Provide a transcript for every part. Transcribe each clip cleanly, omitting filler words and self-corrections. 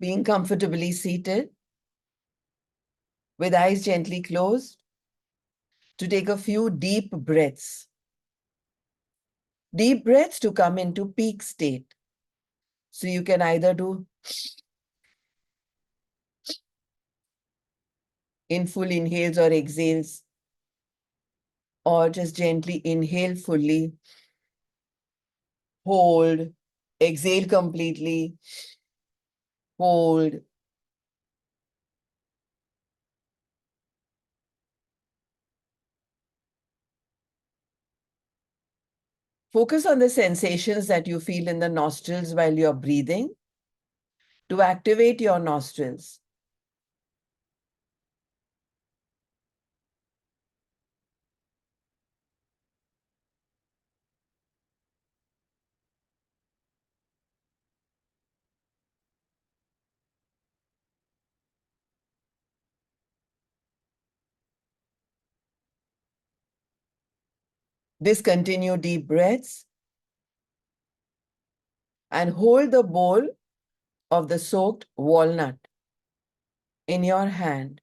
Being comfortably seated with eyes gently closed to take a few deep breaths. Deep breaths to come into peak state. So you can either do in full inhales or exhales, or just gently inhale fully, hold, exhale completely, hold. Focus on the sensations that you feel in the nostrils while you're breathing to activate your nostrils. Discontinue deep breaths and hold the bowl of the soaked walnut in your hand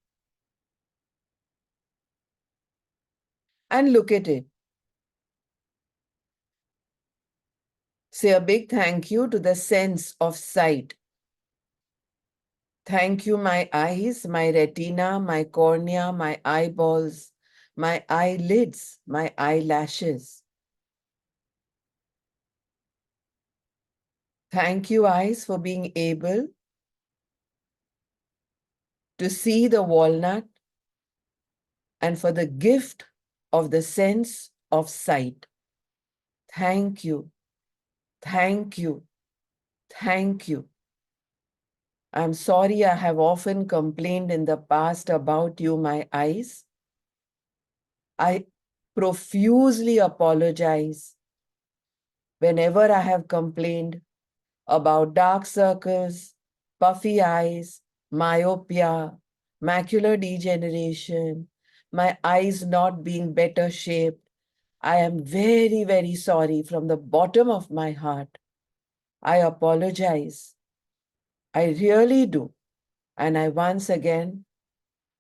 and look at it. Say a big thank you to the sense of sight. Thank you, my eyes, my retina, my cornea, my eyeballs, my eyelids, my eyelashes. Thank you, eyes, for being able to see the walnut and for the gift of the sense of sight. Thank you, thank you, thank you. I'm sorry I have often complained in the past about you, my eyes. I profusely apologize whenever I have complained about dark circles, puffy eyes, myopia, macular degeneration, my eyes not being better shaped. I am very, very sorry from the bottom of my heart. I apologize. I really do. And I once again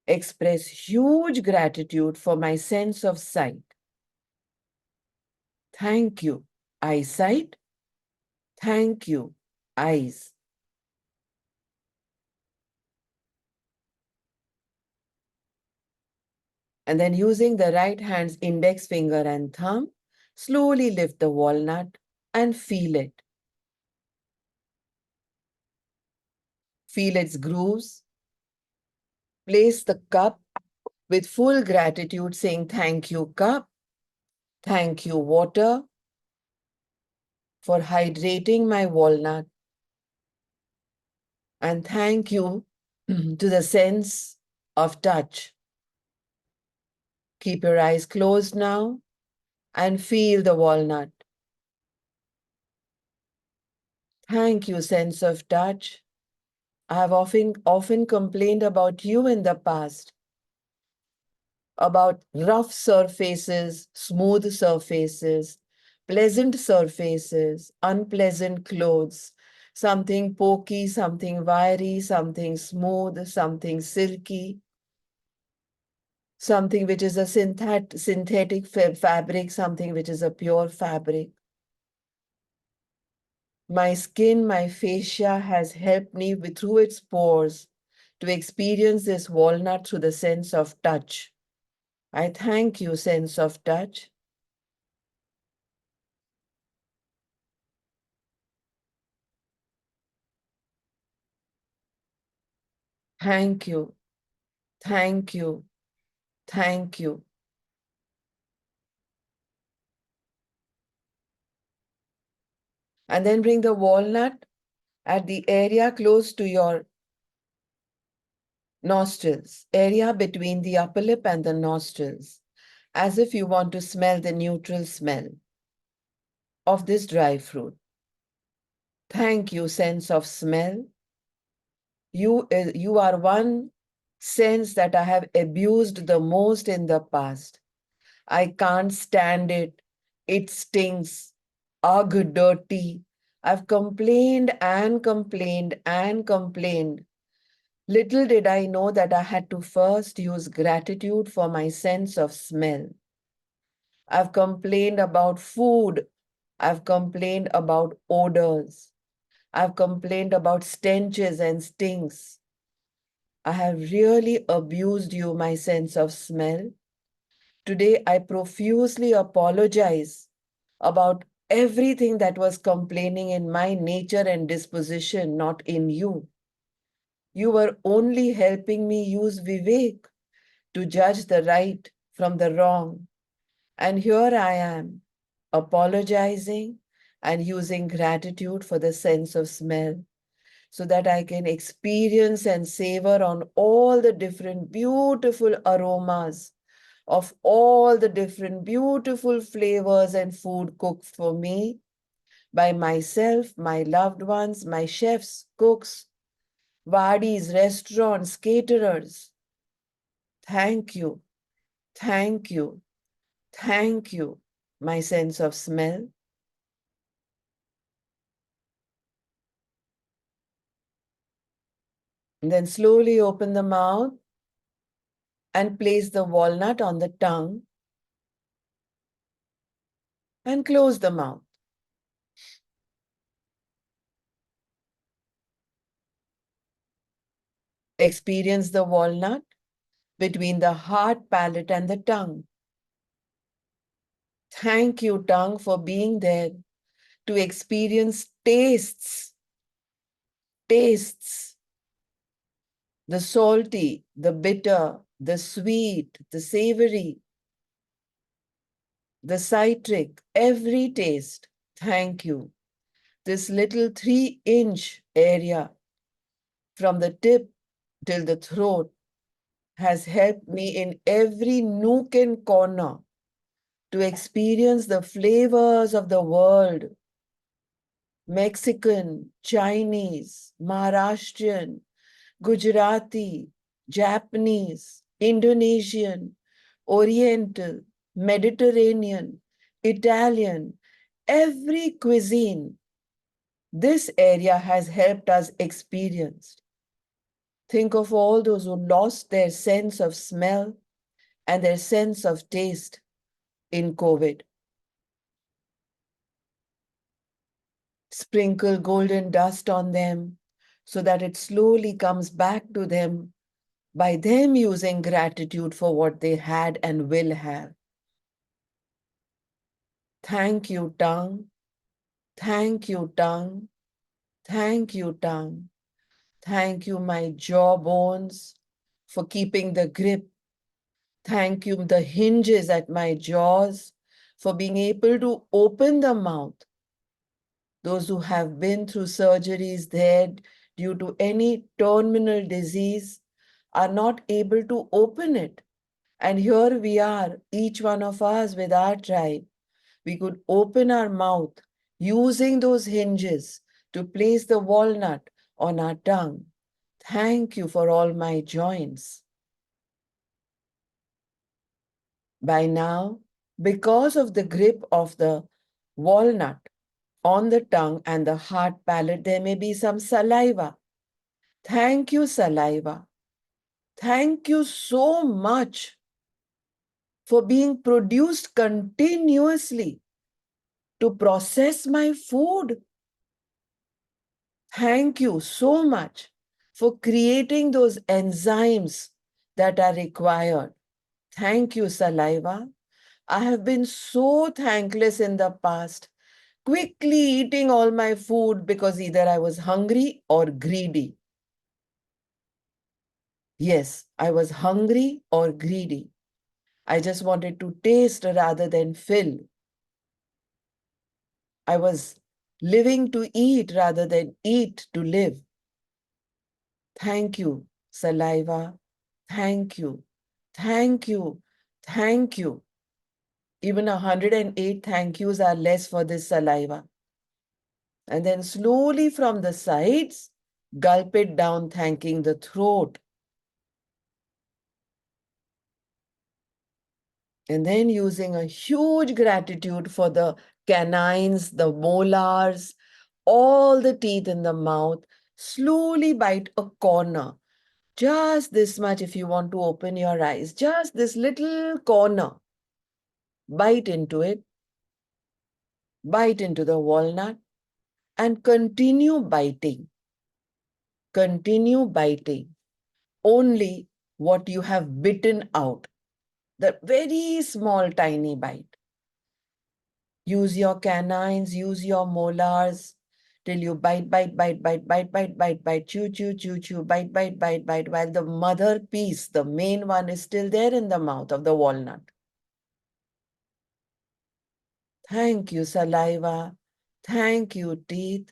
express huge gratitude for my sense of sight. Thank you, eyesight. Thank you, eyes. And then using the right hand's index finger and thumb, slowly lift the walnut and feel it. Feel its grooves. Place the cup with full gratitude, saying, thank you, cup. Thank you, water, for hydrating my walnut. And thank you to the sense of touch. Keep your eyes closed now and feel the walnut. Thank you, sense of touch. I have often complained about you in the past, about rough surfaces, smooth surfaces, pleasant surfaces, unpleasant clothes, something pokey, something wiry, something smooth, something silky, something which is a synthetic fabric, something which is a pure fabric. My skin, my fascia has helped me through its pores to experience this walnut through the sense of touch. I thank you, sense of touch. Thank you, thank you, thank you. And then bring the walnut at the area close to your nostrils, area between the upper lip and the nostrils, as if you want to smell the neutral smell of this dry fruit. Thank you, sense of smell. You are one sense that I have abused the most in the past. I can't stand it. It stinks. Ugh, dirty. I've complained and complained and complained. Little did I know that I had to first use gratitude for my sense of smell. I've complained about food. I've complained about odors. I've complained about stenches and stinks. I have really abused you, my sense of smell. Today, I profusely apologize about everything that was complaining in my nature and disposition, not in you. You were only helping me use Vivek to judge the right from the wrong. And here I am, apologizing and using gratitude for the sense of smell so that I can experience and savor on all the different beautiful aromas of all the different beautiful flavors and food cooked for me by myself, my loved ones, my chefs, cooks, wadis, restaurants, caterers. Thank you, thank you, thank you, my sense of smell. And then slowly open the mouth and place the walnut on the tongue and close the mouth. Experience the walnut between the hard palate and the tongue. Thank you, tongue, for being there to experience tastes, the salty, the bitter, the sweet, the savory, the citric, every taste. Thank you. This little 3-inch area from the tip till the throat has helped me in every nook and corner to experience the flavors of the world. Mexican, Chinese, Maharashtrian, Gujarati, Japanese, Indonesian, Oriental, Mediterranean, Italian, every cuisine this area has helped us experience. Think of all those who lost their sense of smell and their sense of taste in COVID. Sprinkle golden dust on them so that it slowly comes back to them by them using gratitude for what they had and will have. Thank you, tongue. Thank you, tongue. Thank you, tongue. Thank you, my jawbones, for keeping the grip. Thank you, the hinges at my jaws, for being able to open the mouth. Those who have been through surgeries there due to any terminal disease are not able to open it. And here we are, each one of us with our tribe. We could open our mouth using those hinges to place the walnut on our tongue. Thank you for all my joints. By now, because of the grip of the walnut on the tongue and the hard palate, there may be some saliva. Thank you, saliva. Thank you so much for being produced continuously to process my food. Thank you so much for creating those enzymes that are required. Thank you, saliva. I have been so thankless in the past, quickly eating all my food because either I was hungry or greedy. Yes, I was hungry or greedy. I just wanted to taste rather than fill. I was living to eat rather than eat to live. Thank you, saliva. Thank you. Thank you. Thank you. Even 108 thank yous are less for this saliva. And then slowly from the sides, gulp it down, thanking the throat. And then using a huge gratitude for the canines, the molars, all the teeth in the mouth, slowly bite a corner. Just this much if you want to open your eyes, just this little corner. Bite into it, bite into the walnut, and continue biting. Continue biting. Only what you have bitten out, the very small, tiny bite. Use your canines, use your molars till you bite, bite, bite, bite, bite, bite, bite, bite, chew, chew, chew, chew, bite, bite, bite, bite, while the mother piece, the main one, is still there in the mouth of the walnut. Thank you, saliva. Thank you, teeth.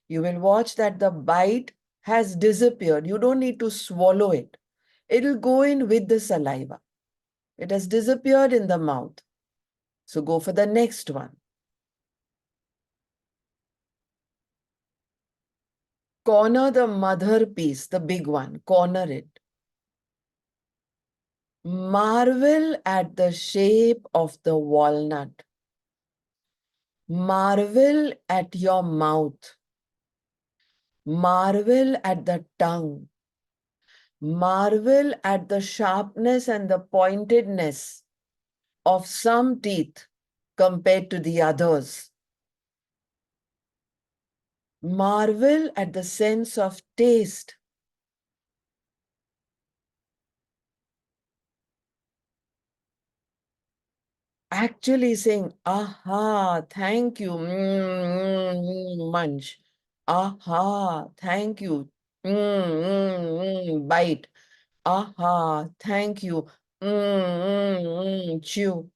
You will watch that the bite has disappeared. You don't need to swallow it. It'll go in with the saliva. It has disappeared in the mouth. So go for the next one. Corner the mother piece, the big one. Corner it. Marvel at the shape of the walnut. Marvel at your mouth. Marvel at the tongue. Marvel at the sharpness and the pointedness of some teeth compared to the others. Marvel at the sense of taste. Actually saying, aha, thank you, munch. Aha, thank you, bite. Aha, thank you, chew.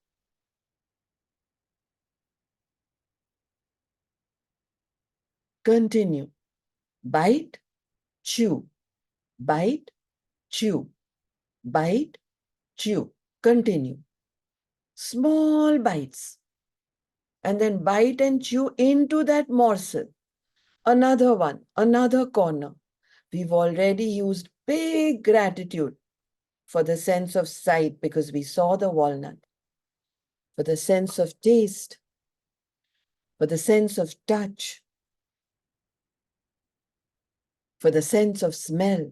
Continue. Bite, chew, bite, chew, bite, chew. Continue. Small bites. And then bite and chew into that morsel. Another one, another corner. We've already used big gratitude for the sense of sight because we saw the walnut, for the sense of taste, for the sense of touch, for the sense of smell.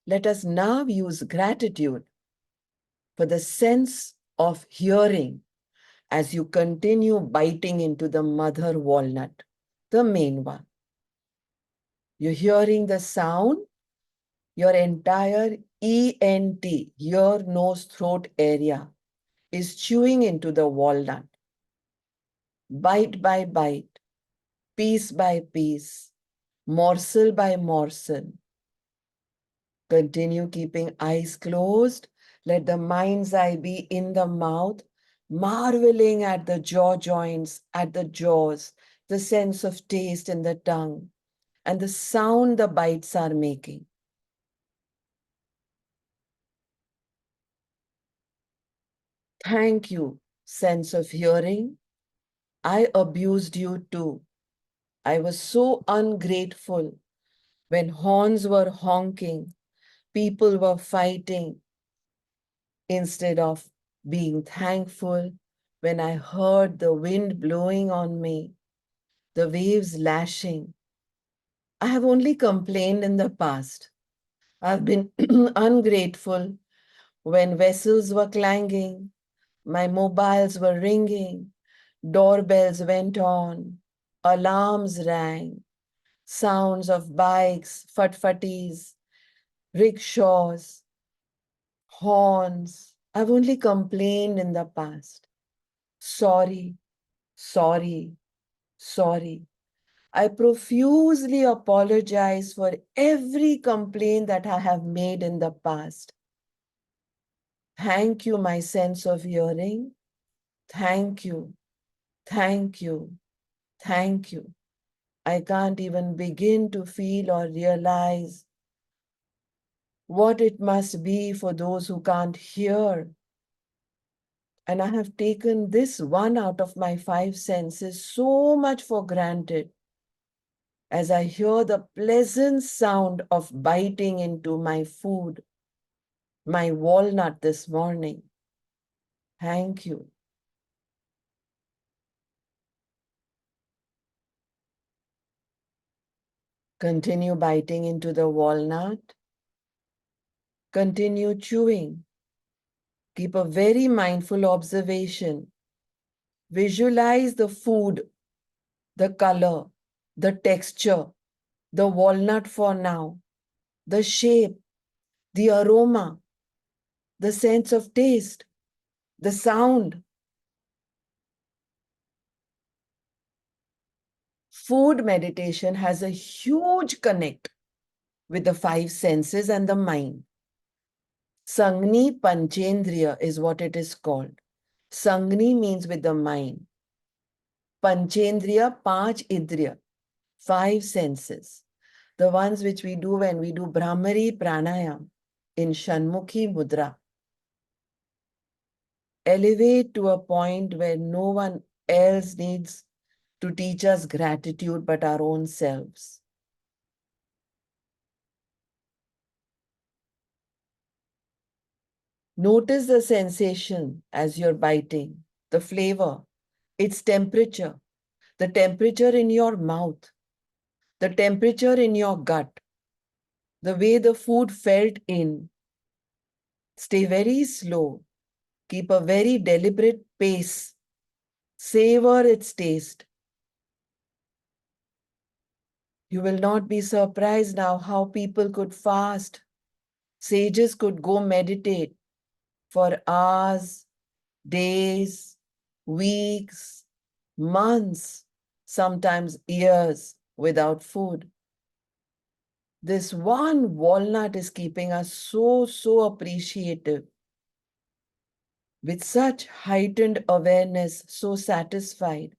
Let us now use gratitude for the sense of hearing as you continue biting into the mother walnut, the main one. You're hearing the sound, your entire ENT, ear, nose, throat area is chewing into the walnut, bite by bite, piece by piece, morsel by morsel. Continue keeping eyes closed. Let the mind's eye be in the mouth, marveling at the jaw joints, at the jaws, the sense of taste in the tongue, and the sound the bites are making. Thank you, sense of hearing. I abused you too. I was so ungrateful when horns were honking, people were fighting, instead of being thankful when I heard the wind blowing on me, the waves lashing. I have only complained in the past. I've been ungrateful when vessels were clanging, my mobiles were ringing, doorbells went on, alarms rang, sounds of bikes, fatfatis, rickshaws, horns. I've only complained in the past. Sorry, sorry, sorry. I profusely apologize for every complaint that I have made in the past. Thank you, my sense of hearing. Thank you, thank you, thank you. I can't even begin to feel or realize what it must be for those who can't hear. And I have taken this one out of my five senses so much for granted as I hear the pleasant sound of biting into my food, my walnut this morning. Thank you. Continue biting into the walnut. Continue chewing. Keep a very mindful observation. Visualize the food, the color, the texture, the walnut for now, the shape, the aroma, the sense of taste, the sound. Food meditation has a huge connect with the five senses and the mind. Sangni Panchendriya is what it is called. Sangni means with the mind. Panchendriya, Panch Indriya, five senses. The ones which we do when we do Brahmari Pranayam in Shanmukhi Mudra. Elevate to a point where no one else needs to teach us gratitude but our own selves. Notice the sensation as you're biting, the flavor, its temperature, the temperature in your mouth, the temperature in your gut, the way the food felt in. Stay very slow. Keep a very deliberate pace. Savor its taste. You will not be surprised now how people could fast. Sages could go meditate for hours, days, weeks, months, sometimes years without food. This one walnut is keeping us so appreciative, with such heightened awareness, so satisfied.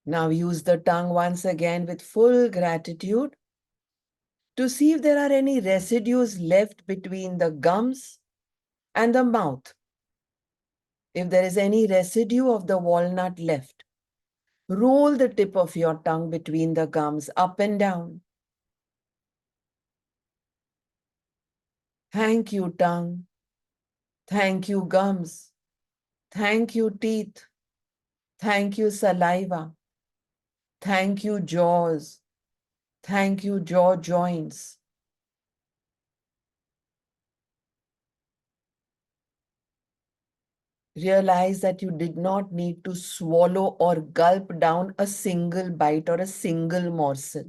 Now use the tongue once again with full gratitude to see if there are any residues left between the gums and the mouth. If there is any residue of the walnut left, roll the tip of your tongue between the gums up and down. Thank you, tongue. Thank you, gums. Thank you, teeth. Thank you, saliva. Thank you, jaws. Thank you, jaw joints. Realize that you did not need to swallow or gulp down a single bite or a single morsel.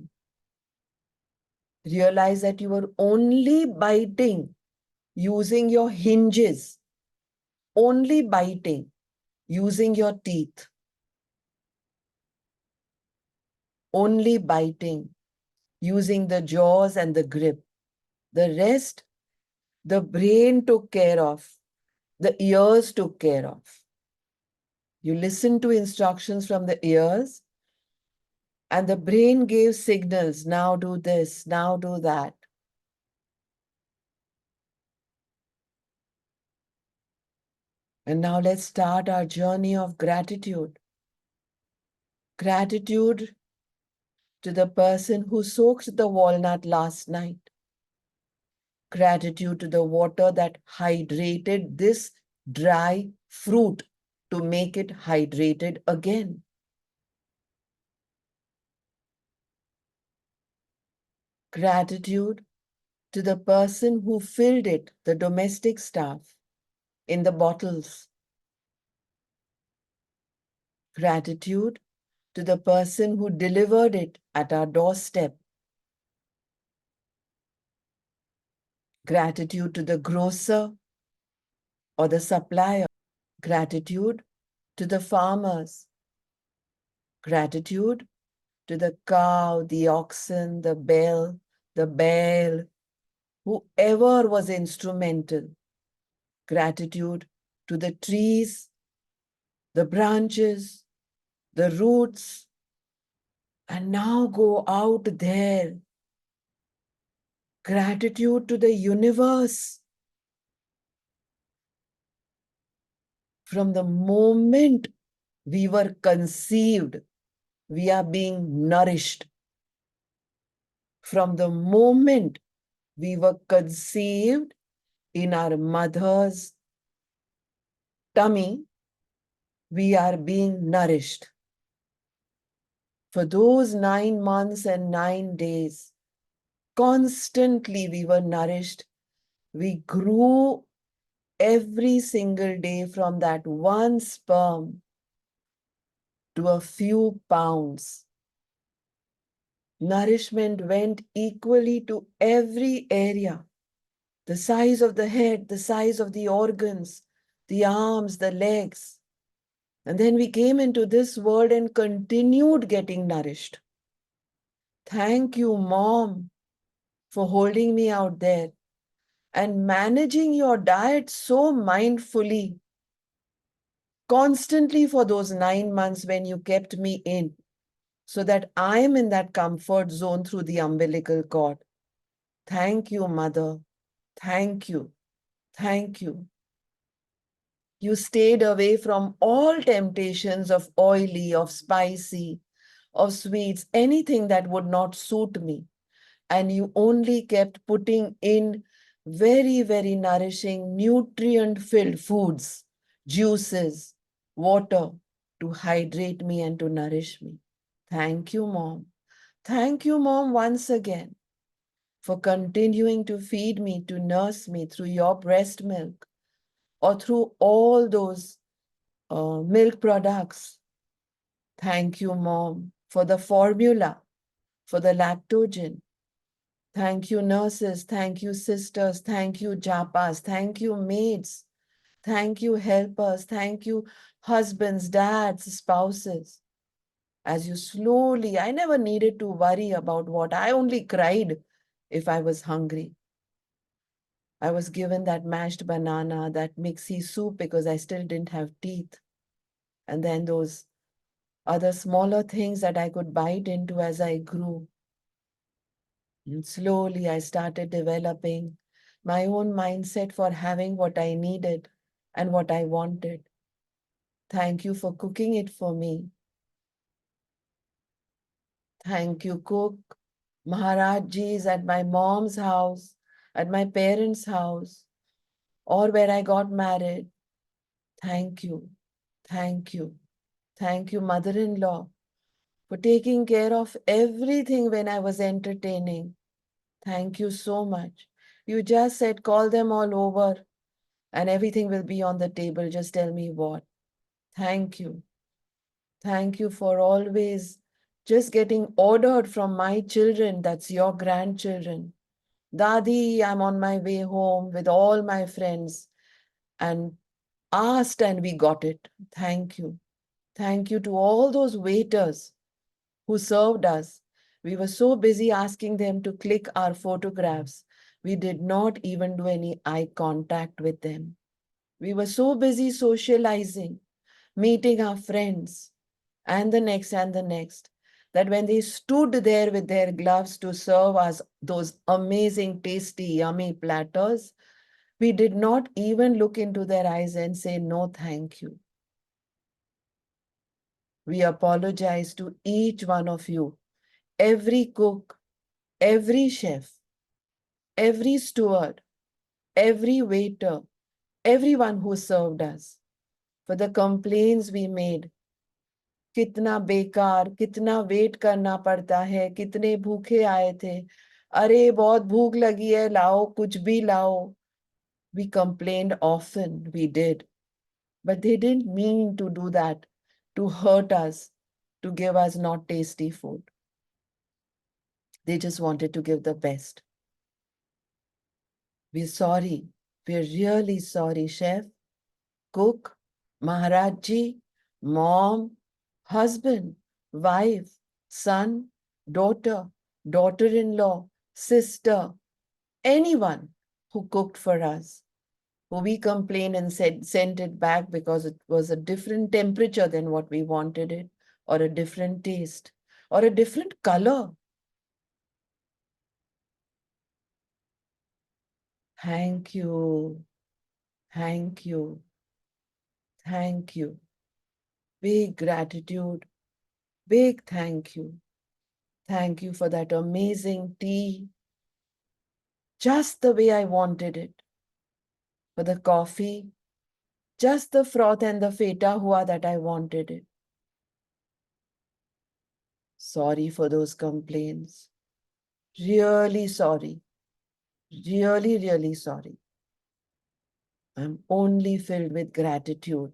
Realize that you were only biting using your hinges, only biting using your teeth, only biting using the jaws and the grip. The rest, the brain took care of, the ears took care of. You listened to instructions from the ears, and the brain gave signals, now do this, now do that. And now let's start our journey of gratitude. Gratitude to the person who soaked the walnut last night. Gratitude to the water that hydrated this dry fruit to make it hydrated again. Gratitude to the person who filled it, the domestic staff, in the bottles. Gratitude to the person who delivered it at our doorstep. Gratitude to the grocer or the supplier. Gratitude to the farmers. Gratitude to the cow, the oxen, the bell, the bear, whoever was instrumental. Gratitude to the trees, the branches, the roots. And now go out there. Gratitude to the universe. From the moment we were conceived, we are being nourished. From the moment we were conceived, in our mother's tummy, we are being nourished. For those 9 months and 9 days, constantly we were nourished. We grew every single day from that one sperm to a few pounds. Nourishment went equally to every area. The size of the head, the size of the organs, the arms, the legs. And then we came into this world and continued getting nourished. Thank you, Mom, for holding me out there and managing your diet so mindfully, constantly for those 9 months when you kept me in, so that I am in that comfort zone through the umbilical cord. Thank you, Mother. Thank you. Thank you. You stayed away from all temptations of oily, of spicy, of sweets, anything that would not suit me. And you only kept putting in very, very nourishing, nutrient-filled foods, juices, water to hydrate me and to nourish me. Thank you, Mom. Thank you, Mom, once again for continuing to feed me, to nurse me through your breast milk or through all those milk products. Thank you, Mom, for the formula, for the lactogen. Thank you, nurses. Thank you, sisters. Thank you, japas. Thank you, maids. Thank you, helpers. Thank you, husbands, dads, spouses. As you slowly, I never needed to worry about what. I only cried if I was hungry. I was given that mashed banana, that mixy soup because I still didn't have teeth. And then those other smaller things that I could bite into as I grew. And slowly I started developing my own mindset for having what I needed and what I wanted. Thank you for cooking it for me. Thank you, cook. Maharaj Ji is at my mom's house, at my parents' house, or where I got married. Thank you. Thank you. Thank you, mother-in-law, for taking care of everything when I was entertaining. Thank you so much. You just said, call them all over and everything will be on the table. Just tell me what. Thank you. Thank you for always just getting ordered from my children. That's your grandchildren. Dadi, I'm on my way home with all my friends, and asked and we got it. Thank you. Thank you to all those waiters who served us. We were so busy asking them to click our photographs. We did not even do any eye contact with them. We were so busy socializing, meeting our friends, and the next, that when they stood there with their gloves to serve us those amazing, tasty, yummy platters, we did not even look into their eyes and say, no, thank you. We apologize to each one of you, every cook, every chef, every steward, every waiter, everyone who served us, for the complaints we made. कितना बेकार, कितना wait करना पड़ता है, कितने भूखे आए थे, अरे बहुत भूख लगी है, लाओ कुछ भी लाओ. We complained often, we did, but they didn't mean to do that, to hurt us, to give us not tasty food. They just wanted to give the best. We're sorry. We're really sorry, chef, cook, Maharaj Ji, mom, husband, wife, son, daughter, daughter-in-law, sister, anyone who cooked for us, who we complained and sent it back because it was a different temperature than what we wanted it, or a different taste, or a different color. Thank you. Thank you. Thank you. Big gratitude. Big thank you. Thank you for that amazing tea. Just the way I wanted it. For the coffee, just the froth and the feta hua that I wanted it. Sorry for those complaints. Really sorry. Really, really sorry. I'm only filled with gratitude.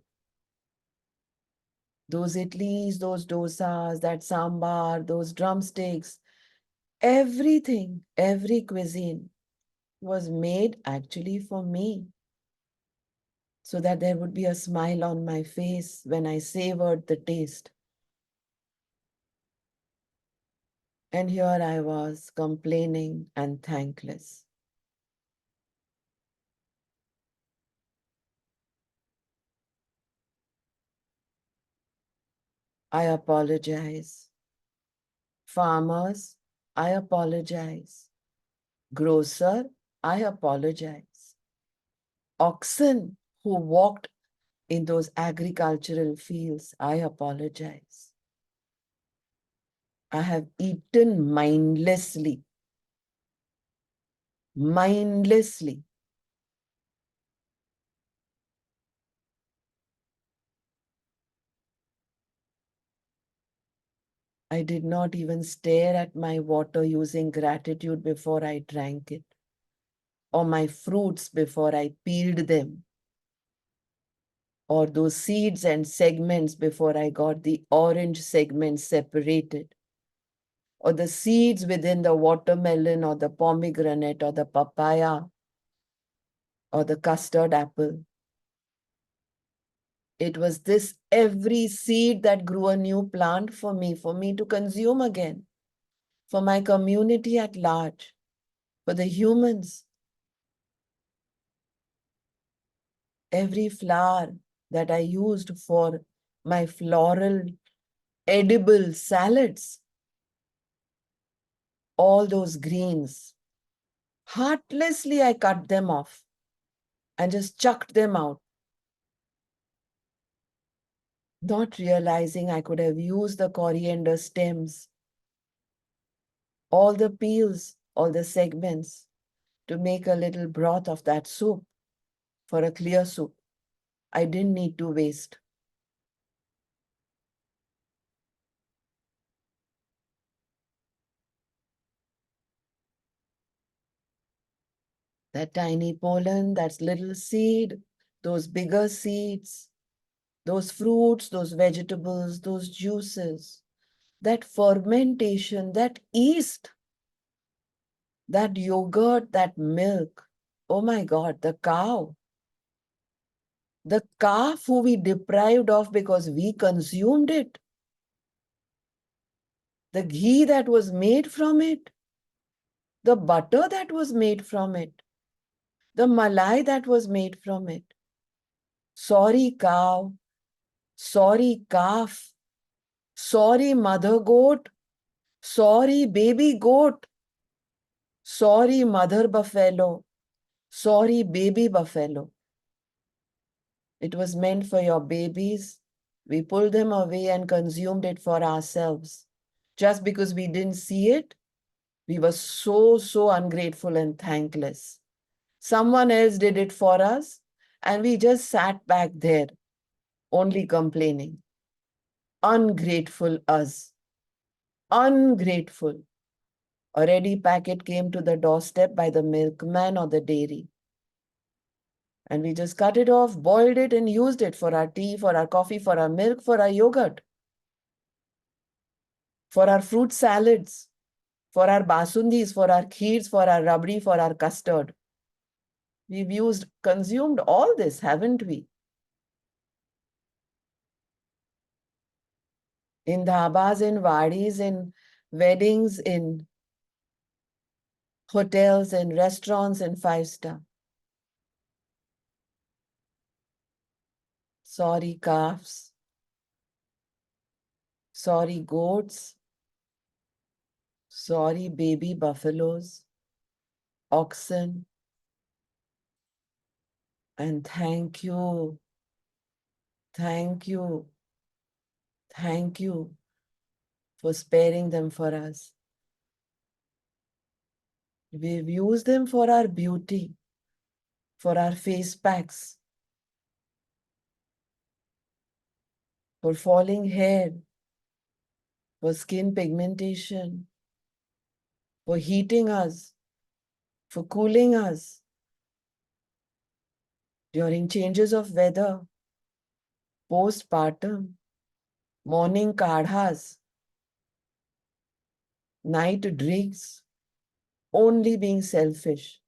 Those idlis, those dosas, that sambar, those drumsticks, everything, every cuisine was made actually for me, so that there would be a smile on my face when I savored the taste. And here I was, complaining and thankless. I apologize. Farmers, I apologize. Grocer, I apologize. Oxen who walked in those agricultural fields, I apologize. I have eaten mindlessly. Mindlessly. I did not even stare at my water using gratitude before I drank it, or my fruits before I peeled them, or those seeds and segments before I got the orange segments separated, or the seeds within the watermelon or the pomegranate or the papaya or the custard apple. It was this every seed that grew a new plant for me to consume again, for my community at large, for the humans. Every flower that I used for my floral edible salads, all those greens, heartlessly I cut them off and just chucked them out, not realizing I could have used the coriander stems, all the peels, all the segments, to make a little broth of that soup for a clear soup. I didn't need to waste. That tiny pollen, that little seed, those bigger seeds, those fruits, those vegetables, those juices, that fermentation, that yeast, that yogurt, that milk. Oh my God, the calf who we deprived of because we consumed it, the ghee that was made from it, the butter that was made from it, the malai that was made from it. Sorry, cow. Sorry, calf. Sorry, mother goat. Sorry, baby goat. Sorry, mother buffalo. Sorry, baby buffalo. It was meant for your babies. We pulled them away and consumed it for ourselves. Just because we didn't see it, we were so ungrateful and thankless. Someone else did it for us, and we just sat back there, only complaining. Ungrateful us. Ungrateful. A ready packet came to the doorstep by the milkman or the dairy. And we just cut it off, boiled it, and used it for our tea, for our coffee, for our milk, for our yogurt, for our fruit salads, for our basundis, for our kheers, for our rabdi, for our custard. We've consumed all this, haven't we? In dhabas, in wadis, in weddings, in hotels, in restaurants, in five-star. Sorry, calves. Sorry, goats. Sorry, baby buffaloes, oxen. And thank you, thank you, thank you for sparing them for us. We've used them for our beauty, for our face packs, for falling hair, for skin pigmentation, for heating us, for cooling us during changes of weather, postpartum, morning kadhas, night drinks, only being selfish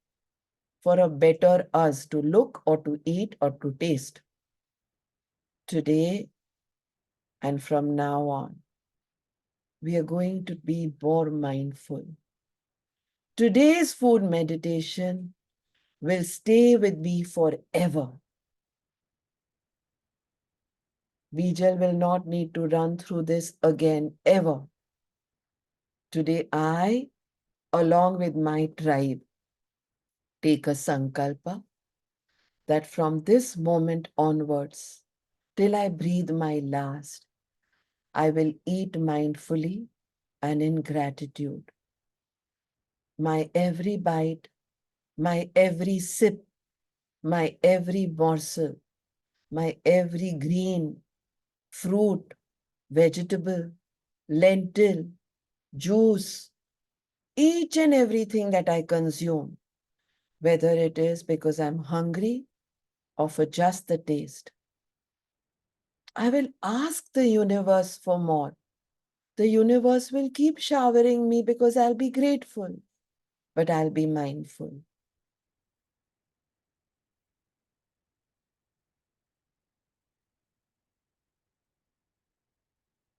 for a better us to look or to eat or to taste. Today and from now on, we are going to be more mindful. Today's food meditation will stay with me forever. Bijal will not need to run through this again, ever. Today, I, along with my tribe, take a sankalpa that from this moment onwards, till I breathe my last, I will eat mindfully and in gratitude. My every bite, my every sip, my every morsel, my every green, fruit, vegetable, lentil, juice, each and everything that I consume, whether it is because I'm hungry or for just the taste. I will ask the universe for more. The universe will keep showering me because I'll be grateful, but I'll be mindful.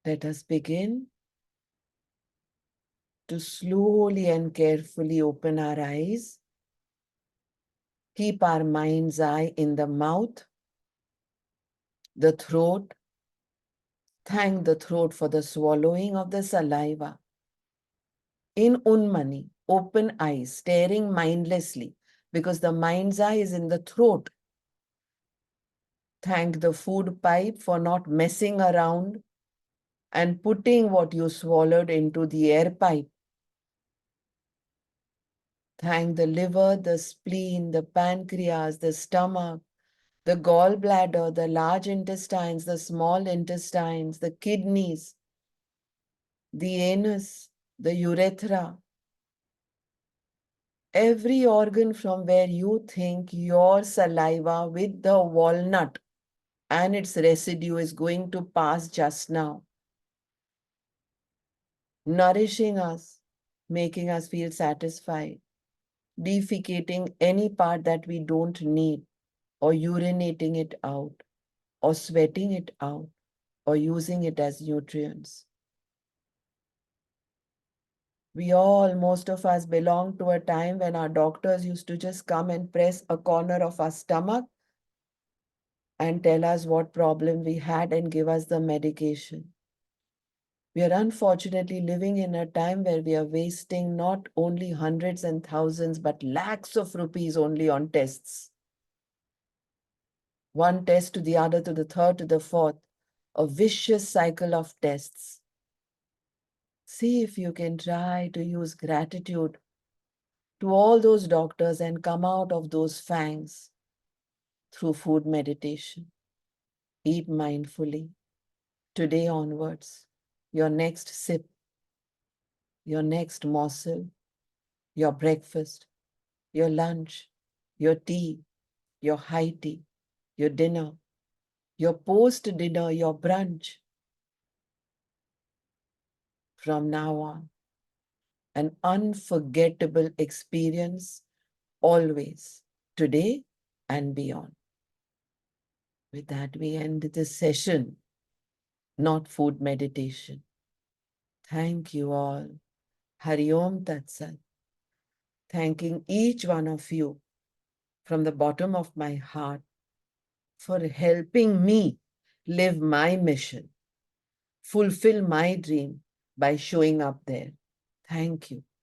Let us begin to slowly and carefully open our eyes. Keep our mind's eye in the mouth, the throat. Thank the throat for the swallowing of the saliva. In Unmani, open eyes, staring mindlessly, because the mind's eye is in the throat. Thank the food pipe for not messing around and putting what you swallowed into the air pipe. Thank the liver, the spleen, the pancreas, the stomach, the gallbladder, the large intestines, the small intestines, the kidneys, the anus, the urethra, every organ from where you think your saliva with the walnut and its residue is going to pass just now, nourishing us, making us feel satisfied, defecating any part that we don't need, or urinating it out, or sweating it out, or using it as nutrients. We all, most of us, belong to a time when our doctors used to just come and press a corner of our stomach and tell us what problem we had and give us the medication. We are unfortunately living in a time where we are wasting not only hundreds and thousands, but lakhs of rupees only on tests. One test to the other, to the third, to the fourth, a vicious cycle of tests. See if you can try to use gratitude to all those doctors and come out of those fangs through food meditation. Eat mindfully. Today onwards, your next sip, your next morsel, your breakfast, your lunch, your tea, your high tea, your dinner, your post-dinner, your brunch. From now on, an unforgettable experience always, today and beyond. With that, we end this session, not food meditation. Thank you all. Hari Om Tat Sat. Thanking each one of you from the bottom of my heart for helping me live my mission, fulfill my dream by showing up there. Thank you.